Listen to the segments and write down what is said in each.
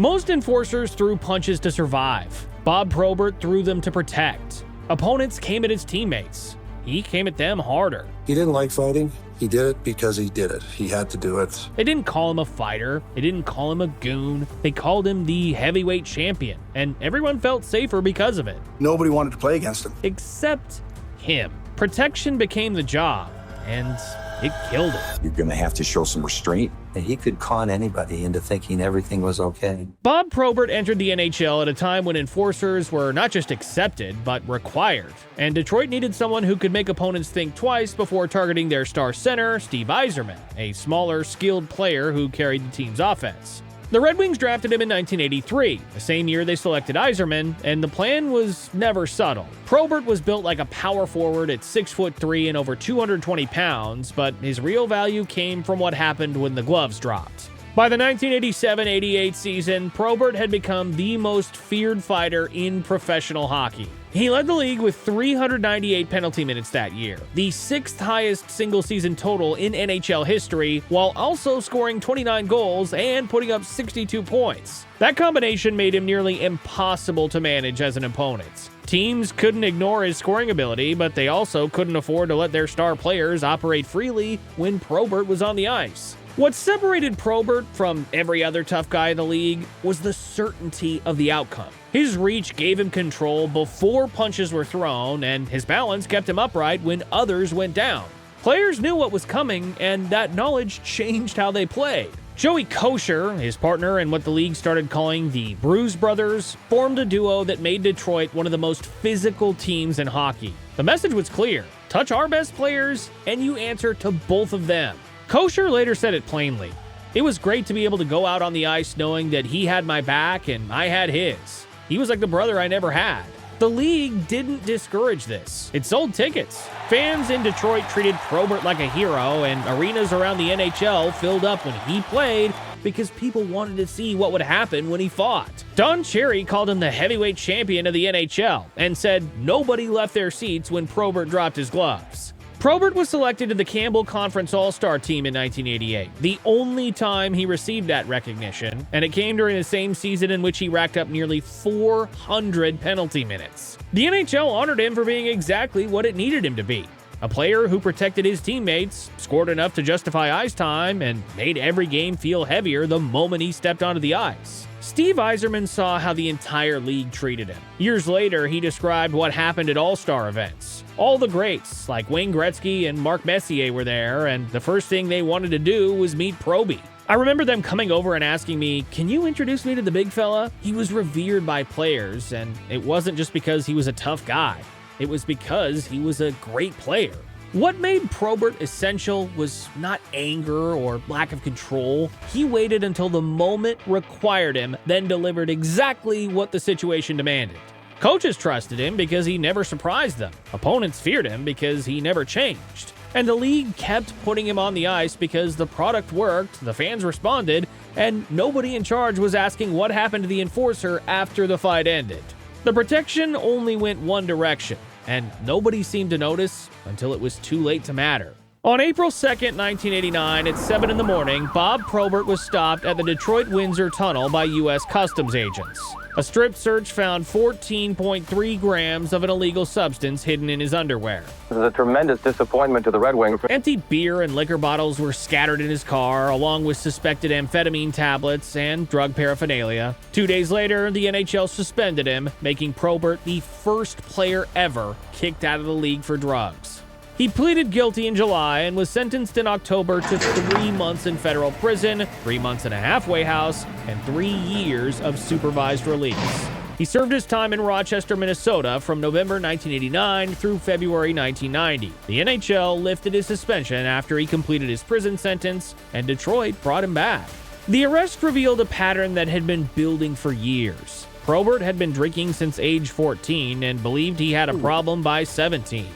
Most enforcers threw punches to survive. Bob Probert threw them to protect. Opponents came at his teammates. He came at them harder. He didn't like fighting. He did it because he did it. He had to do it. They didn't call him a fighter. They didn't call him a goon. They called him the heavyweight champion, and everyone felt safer because of it. Nobody wanted to play against him. Except him. Protection became the job, and it killed him. You're going to have to show some restraint. And he could con anybody into thinking everything was okay. Bob Probert entered the NHL at a time when enforcers were not just accepted, but required. And Detroit needed someone who could make opponents think twice before targeting their star center, Steve Yzerman, a smaller, skilled player who carried the team's offense. The Red Wings drafted him in 1983, the same year they selected Yzerman, and the plan was never subtle. Probert was built like a power forward at 6'3" and over 220 pounds, but his real value came from what happened when the gloves dropped. By the 1987-88 season, Probert had become the most feared fighter in professional hockey. He led the league with 398 penalty minutes that year, the sixth highest single-season total in NHL history, while also scoring 29 goals and putting up 62 points. That combination made him nearly impossible to manage as an opponent. Teams couldn't ignore his scoring ability, but they also couldn't afford to let their star players operate freely when Probert was on the ice. What separated Probert from every other tough guy in the league was the certainty of the outcome. His reach gave him control before punches were thrown, and his balance kept him upright when others went down. Players knew what was coming, and that knowledge changed how they played. Joey Kocur, his partner in what the league started calling the Bruise Brothers, formed a duo that made Detroit one of the most physical teams in hockey. The message was clear: touch our best players, and you answer to both of them. Kocur later said it plainly: "It was great to be able to go out on the ice knowing that he had my back and I had his. He was like the brother I never had." The league didn't discourage this. It sold tickets. Fans in Detroit treated Probert like a hero, and arenas around the NHL filled up when he played because people wanted to see what would happen when he fought. Don Cherry called him the heavyweight champion of the NHL and said nobody left their seats when Probert dropped his gloves. Probert was selected to the Campbell Conference All-Star team in 1988, the only time he received that recognition, and it came during the same season in which he racked up nearly 400 penalty minutes. The NHL honored him for being exactly what it needed him to be: a player who protected his teammates, scored enough to justify ice time, and made every game feel heavier the moment he stepped onto the ice. Steve Yzerman saw how the entire league treated him. Years later, he described what happened at All-Star events. All the greats, like Wayne Gretzky and Mark Messier, were there, and the first thing they wanted to do was meet Proby. I remember them coming over and asking me, "Can you introduce me to the big fella?" He was revered by players, and it wasn't just because he was a tough guy. It was because he was a great player. What made Probert essential was not anger or lack of control. He waited until the moment required him, then delivered exactly what the situation demanded. Coaches trusted him because he never surprised them. Opponents feared him because he never changed. And the league kept putting him on the ice because the product worked, the fans responded, and nobody in charge was asking what happened to the enforcer after the fight ended. The protection only went one direction, and nobody seemed to notice until it was too late to matter. On April 2nd, 1989, at 7 in the morning, Bob Probert was stopped at the Detroit-Windsor Tunnel by U.S. Customs agents. A strip search found 14.3 grams of an illegal substance hidden in his underwear. This is a tremendous disappointment to the Red Wings. Empty beer and liquor bottles were scattered in his car, along with suspected amphetamine tablets and drug paraphernalia. 2 days later, the NHL suspended him, making Probert the first player ever kicked out of the league for drugs. He pleaded guilty in July and was sentenced in October to 3 months in federal prison, 3 months in a halfway house, and 3 years of supervised release. He served his time in Rochester, Minnesota from November 1989 through February 1990. The NHL lifted his suspension after he completed his prison sentence, and Detroit brought him back. The arrest revealed a pattern that had been building for years. Probert had been drinking since age 14 and believed he had a problem by 17.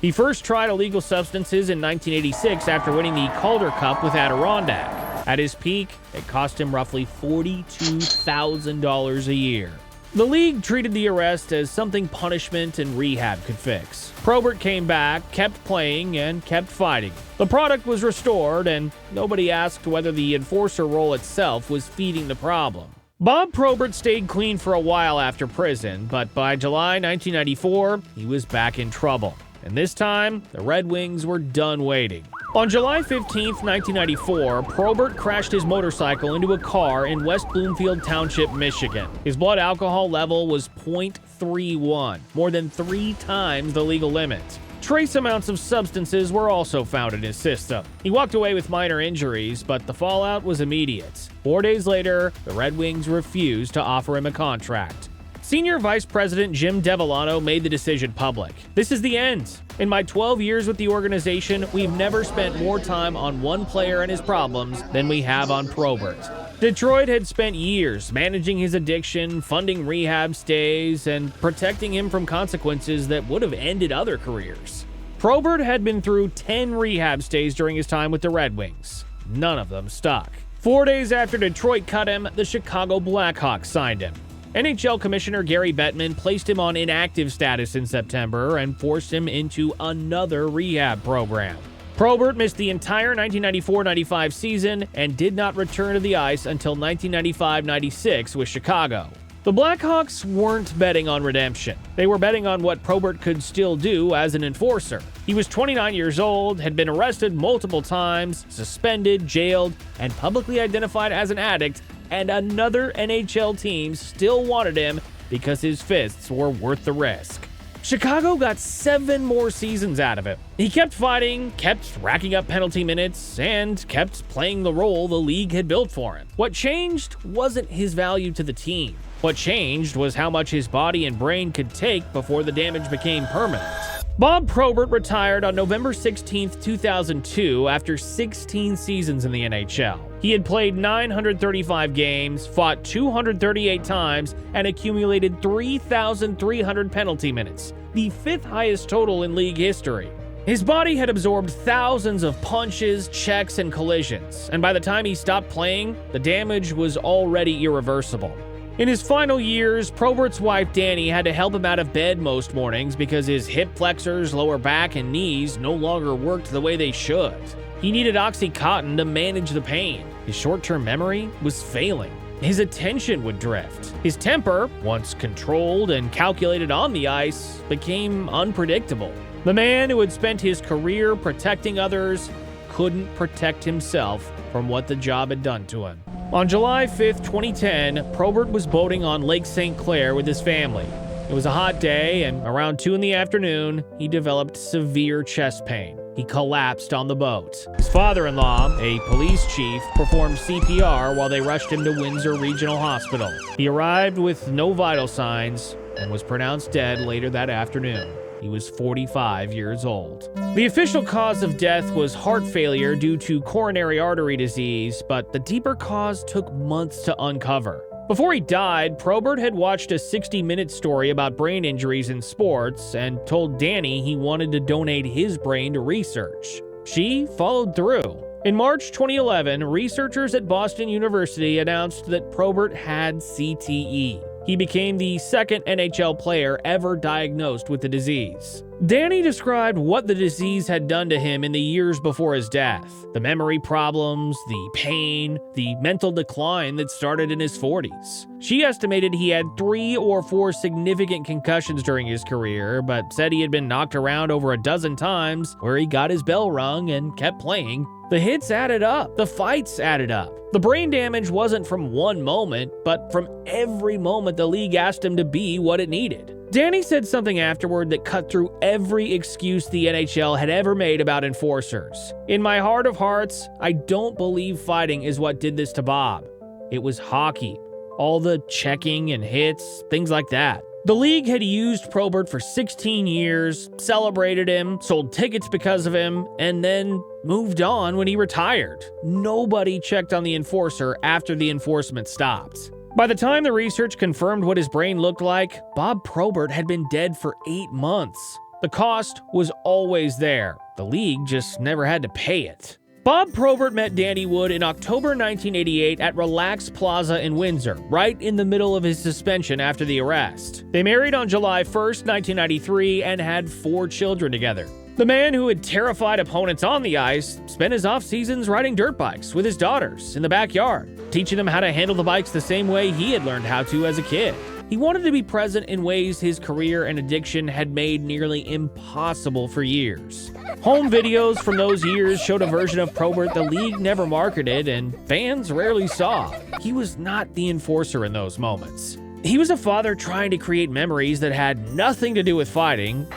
He first tried illegal substances in 1986 after winning the Calder Cup with Adirondack. At his peak, it cost him roughly $42,000 a year. The league treated the arrest as something punishment and rehab could fix. Probert came back, kept playing, and kept fighting. The product was restored, and nobody asked whether the enforcer role itself was feeding the problem. Bob Probert stayed clean for a while after prison, but by July 1994, he was back in trouble. And this time, the Red Wings were done waiting. On July 15, 1994, Probert crashed his motorcycle into a car in West Bloomfield Township, Michigan. His blood alcohol level was .31, more than 3 times the legal limit. Trace amounts of substances were also found in his system. He walked away with minor injuries, but the fallout was immediate. 4 days later, the Red Wings refused to offer him a contract. Senior Vice President Jim Devellano made the decision public. "This is the end. In my 12 years with the organization, we've never spent more time on one player and his problems than we have on Probert." Detroit had spent years managing his addiction, funding rehab stays, and protecting him from consequences that would have ended other careers. Probert had been through 10 rehab stays during his time with the Red Wings. None of them stuck. 4 days after Detroit cut him, the Chicago Blackhawks signed him. NHL Commissioner Gary Bettman placed him on inactive status in September and forced him into another rehab program. Probert missed the entire 1994-95 season and did not return to the ice until 1995-96 with Chicago. The Blackhawks weren't betting on redemption. They were betting on what Probert could still do as an enforcer. He was 29 years old, had been arrested multiple times, suspended, jailed, and publicly identified as an addict, and another NHL team still wanted him because his fists were worth the risk. Chicago got 7 more seasons out of him. He kept fighting, kept racking up penalty minutes, and kept playing the role the league had built for him. What changed wasn't his value to the team. What changed was how much his body and brain could take before the damage became permanent. Bob Probert retired on November 16, 2002 after 16 seasons in the NHL. He had played 935 games, fought 238 times, and accumulated 3,300 penalty minutes, the 5th highest total in league history. His body had absorbed thousands of punches, checks, and collisions, and by the time he stopped playing, the damage was already irreversible. In his final years, Probert's wife Danny had to help him out of bed most mornings because his hip flexors, lower back, and knees no longer worked the way they should. He needed OxyContin to manage the pain. His short-term memory was failing. His attention would drift. His temper, once controlled and calculated on the ice, became unpredictable. The man who had spent his career protecting others couldn't protect himself from what the job had done to him. On July 5, 2010, Probert was boating on Lake St. Clair with his family. It was a hot day, and around 2 in the afternoon, he developed severe chest pain. He collapsed on the boat. His father-in-law, a police chief, performed CPR while they rushed him to Windsor Regional Hospital. He arrived with no vital signs and was pronounced dead later that afternoon. He was 45 years old. The official cause of death was heart failure due to coronary artery disease, but the deeper cause took months to uncover. Before he died, Probert had watched a 60-minute story about brain injuries in sports and told Danny he wanted to donate his brain to research. She followed through. In March 2011, researchers at Boston University announced that Probert had CTE. He became the second NHL player ever diagnosed with the disease. Danny described what the disease had done to him in the years before his death. The memory problems, the pain, the mental decline that started in his 40s. She estimated he had 3 or 4 significant concussions during his career, but said he had been knocked around over a dozen times where he got his bell rung and kept playing. The hits added up. The fights added up. The brain damage wasn't from one moment, but from every moment the league asked him to be what it needed. Danny said something afterward that cut through every excuse the NHL had ever made about enforcers. "In my heart of hearts, I don't believe fighting is what did this to Bob. It was hockey. All the checking and hits, things like that." The league had used Probert for 16 years, celebrated him, sold tickets because of him, and then moved on when he retired. Nobody checked on the enforcer after the enforcement stopped. By the time the research confirmed what his brain looked like, Bob Probert had been dead for 8 months. The cost was always there. The league just never had to pay it. Bob Probert met Danny Wood in October 1988 at Relax Plaza in Windsor, right in the middle of his suspension after the arrest. They married on July 1st, 1993, and had 4 children together. The man who had terrified opponents on the ice spent his off seasons riding dirt bikes with his daughters in the backyard, teaching them how to handle the bikes the same way he had learned how to as a kid. He wanted to be present in ways his career and addiction had made nearly impossible for years. Home videos from those years showed a version of Probert the league never marketed and fans rarely saw. He was not the enforcer in those moments. He was a father trying to create memories that had nothing to do with fighting,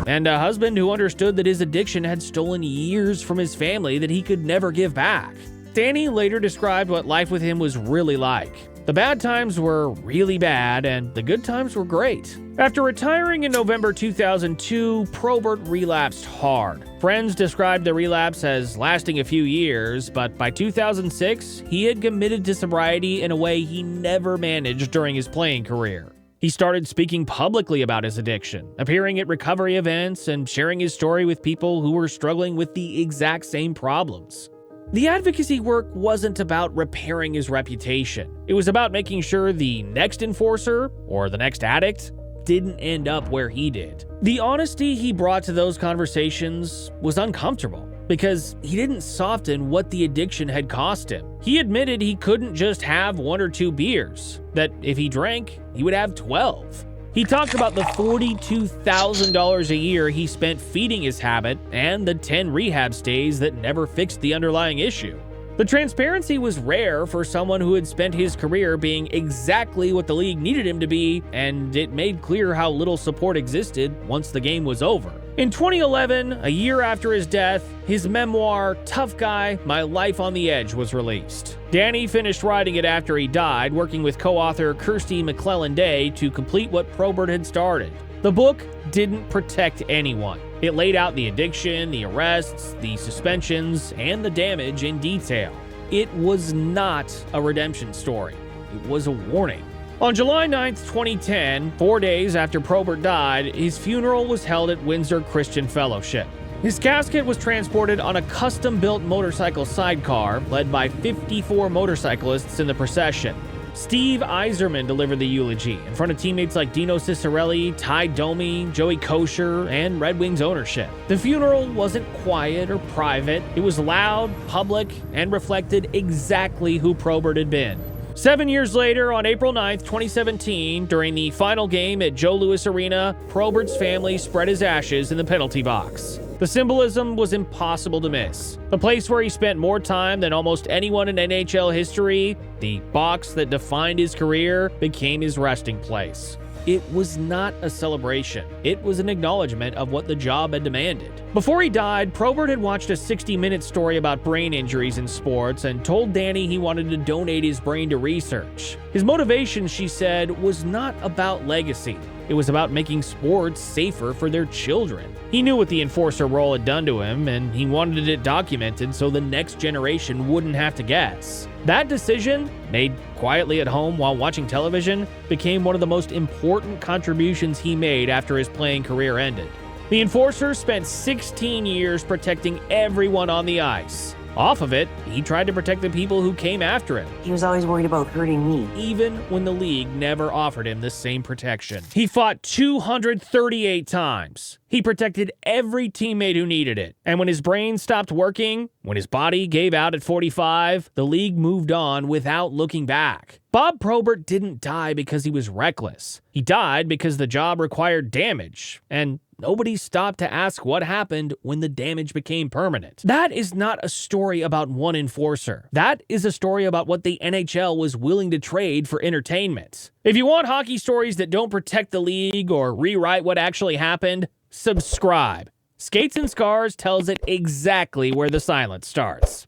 and a husband who understood that his addiction had stolen years from his family that he could never give back. Danny later described what life with him was really like. The bad times were really bad, and the good times were great. After retiring in November 2002, Probert relapsed hard. Friends described the relapse as lasting a few years, but by 2006, he had committed to sobriety in a way he never managed during his playing career. He started speaking publicly about his addiction, appearing at recovery events, and sharing his story with people who were struggling with the exact same problems. The advocacy work wasn't about repairing his reputation. It was about making sure the next enforcer, or the next addict, didn't end up where he did. The honesty he brought to those conversations was uncomfortable, because he didn't soften what the addiction had cost him. He admitted he couldn't just have 1 or 2 beers, that if he drank, he would have 12. He talked about the $42,000 a year he spent feeding his habit and the 10 rehab stays that never fixed the underlying issue. The transparency was rare for someone who had spent his career being exactly what the league needed him to be, and it made clear how little support existed once the game was over. In 2011, a year after his death, his memoir, Tough Guy, My Life on the Edge, was released. Danny finished writing it after he died, working with co-author Kirsty McClellan-Day to complete what Probert had started. The book didn't protect anyone. It laid out the addiction, the arrests, the suspensions, and the damage in detail. It was not a redemption story. It was a warning. On July 9, 2010, 4 days after Probert died, his funeral was held at Windsor Christian Fellowship. His casket was transported on a custom-built motorcycle sidecar led by 54 motorcyclists in the procession. Steve Yzerman delivered the eulogy in front of teammates like Dino Ciccarelli, Ty Domi, Joey Kosher, and Red Wings ownership. The funeral wasn't quiet or private. It was loud, public, and reflected exactly who Probert had been. 7 years later, on April 9, 2017, during the final game at Joe Louis Arena, Probert's family spread his ashes in the penalty box. The symbolism was impossible to miss. The place where he spent more time than almost anyone in NHL history, the box that defined his career, became his resting place. It was not a celebration. It was an acknowledgement of what the job had demanded. Before he died, Probert had watched a 60-minute story about brain injuries in sports and told Danny he wanted to donate his brain to research. His motivation, she said, was not about legacy. It was about making sports safer for their children. He knew what the enforcer role had done to him, and he wanted it documented so the next generation wouldn't have to guess. That decision, made quietly at home while watching television, became one of the most important contributions he made after his playing career ended. The enforcer spent 16 years protecting everyone on the ice. Off of it, he tried to protect the people who came after him. He was always worried about hurting me. Even when the league never offered him the same protection. He fought 238 times. He protected every teammate who needed it. And when his brain stopped working, when his body gave out at 45, the league moved on without looking back. Bob Probert didn't die because he was reckless. He died because the job required damage, and nobody stopped to ask what happened when the damage became permanent. That is not a story about one enforcer. That is a story about what the NHL was willing to trade for entertainment. If you want hockey stories that don't protect the league or rewrite what actually happened, subscribe. Skates and Scars tells it exactly where the silence starts.